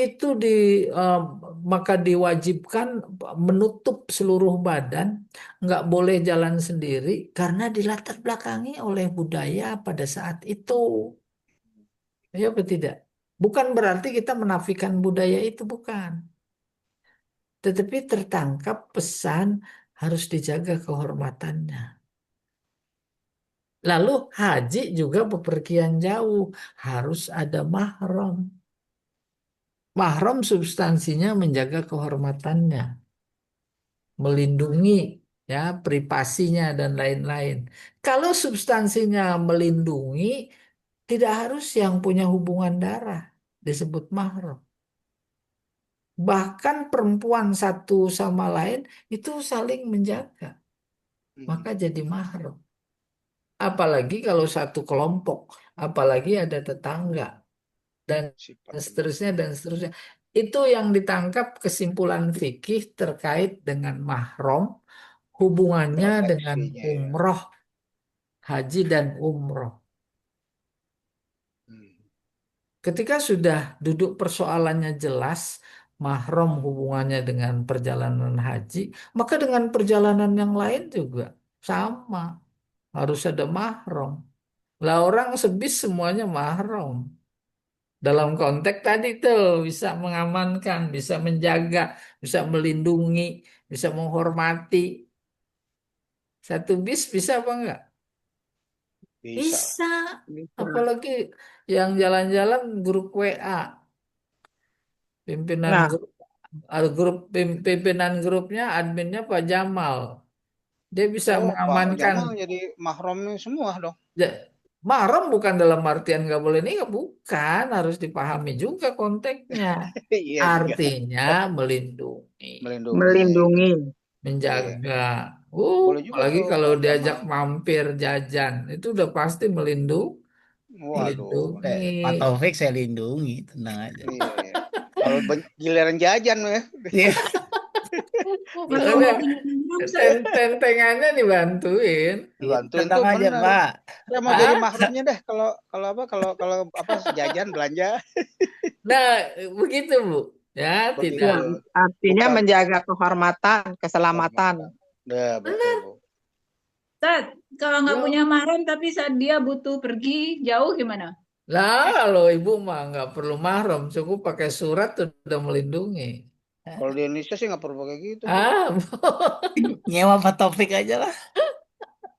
Itu eh, maka diwajibkan menutup seluruh badan, nggak boleh jalan sendiri karena dilatar belakangi oleh budaya pada saat itu. Ya betul tidak? Bukan berarti kita menafikan budaya itu, bukan. Tetapi tertangkap pesan harus dijaga kehormatannya. Lalu haji juga bepergian jauh, harus ada mahram. Mahram substansinya menjaga kehormatannya, melindungi ya privasinya dan lain-lain. Kalau substansinya melindungi, tidak harus yang punya hubungan darah disebut mahram. Bahkan perempuan satu sama lain itu saling menjaga, maka jadi mahram. Apalagi kalau satu kelompok, apalagi ada tetangga dan Sifat teman. seterusnya dan seterusnya. Itu yang ditangkap kesimpulan fikih terkait dengan mahram, hubungannya dengan Preferensinya ya. umroh, haji dan umroh. Hmm. Ketika sudah duduk persoalannya jelas, mahram hubungannya dengan perjalanan haji, maka dengan perjalanan yang lain juga sama, harus ada mahram. Lah orang sebis semuanya mahram. Dalam konteks tadi tuh bisa mengamankan, bisa menjaga, bisa melindungi, bisa menghormati. Satu bis bisa apa enggak? Bisa. Bisa. Bisa. Apalagi yang jalan-jalan grup WA, pimpinan Nah, pimpinan grupnya, adminnya Pak Jamal. Dia bisa Oh, Pak mengamankan. Jamal jadi mahramnya semua dong. Ja- Mahram bukan dalam artian nggak boleh nikah, bukan, harus dipahami juga konteksnya. Iya juga. Artinya melindungi, Melindungi. melindungi. Iya. menjaga. Boleh juga Apalagi tuh kalau Pak diajak Jamal. mampir jajan, itu udah pasti Waduh. melindungi. Pak Taufik saya lindungi, tenang aja. Iya, iya. Kalau giliran jajan ya, Iya. Kalau Makanya nggak punya mahram, saya tentengannya dibantuin. dibantuin Tenang tuh aja, bener. Pak. Saya mau jadi Ah, mahramnya deh kalau kalau apa kalau apa jajan belanja. nah, begitu Bu. Ya, tidak. Ya, Begitu. artinya Bukan menjaga kehormatan, keselamatan. kehormatan. Ya, betul, Bu. Ustaz, kalau nggak Ya. punya mahram tapi saat dia butuh pergi jauh gimana? Lah, kalau ibu mah nggak perlu mahram, cukup pakai surat udah melindungi. Kalau di Indonesia sih nggak perlu pakai gitu, Bu. Ah, Nyewa Pak Taufik aja lah.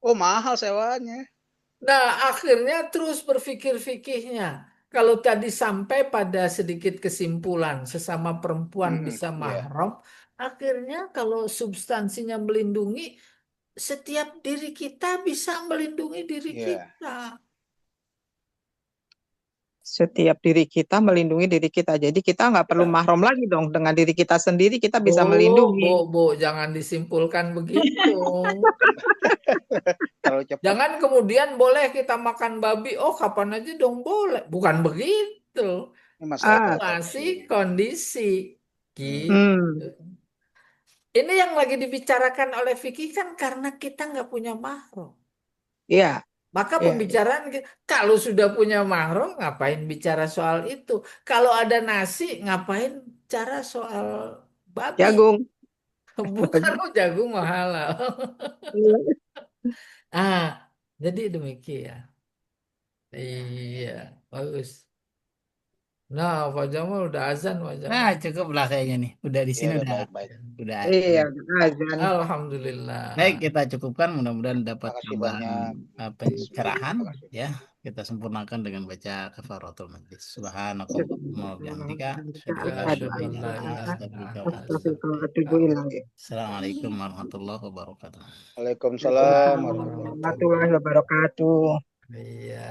Oh, mahal sewanya. nah akhirnya terus berpikir fikihnya. kalau tadi sampai pada sedikit kesimpulan sesama perempuan bisa Iya. mahram, akhirnya kalau substansinya melindungi, setiap diri kita bisa melindungi diri Iya. kita. Setiap diri kita melindungi diri kita. Jadi kita nggak perlu mahram lagi dong. Dengan diri kita sendiri kita bisa Bu, melindungi. jangan disimpulkan begitu. Terlalu cepat. Jangan kemudian boleh kita makan babi, oh kapan aja dong boleh. Bukan begitu. Ini masalah Ah, persepsi. Situasi, kondisi. Gitu. hmm, Ini yang lagi dibicarakan oleh Vicky kan karena kita nggak punya mahram. iya, Maka iya. pembicaraan kalau sudah punya mahram ngapain bicara soal itu? Kalau ada nasi ngapain bicara soal babi? Jagung. Bukan, jagung mahal. Iya. Ah, jadi demikian. Iya, bagus. Nah, Pak Jamal udah azan, Pak Nah, Jamal. cukup lah kayaknya nih. Udah di Ya sini udah udah baik-baik. udah. Iya, azan. Alhamdulillah. Baik, kita cukupkan. Mudah-mudahan dapat Makasih tambahan banyak. pencerahan Terima kasih. ya. Kita sempurnakan dengan baca kafaratul majlis. Subhanakallahumma wa bihamdika asyhadu an la Asyhadu ilaha an illa la anta ilaha astaghfiruka wa illa anta, atubu ilaik. astaghfiruka. Assalamualaikum warahmatullahi wabarakatuh. Waalaikumsalam warahmatullahi Warahmatullahi wabarakatuh. Iya.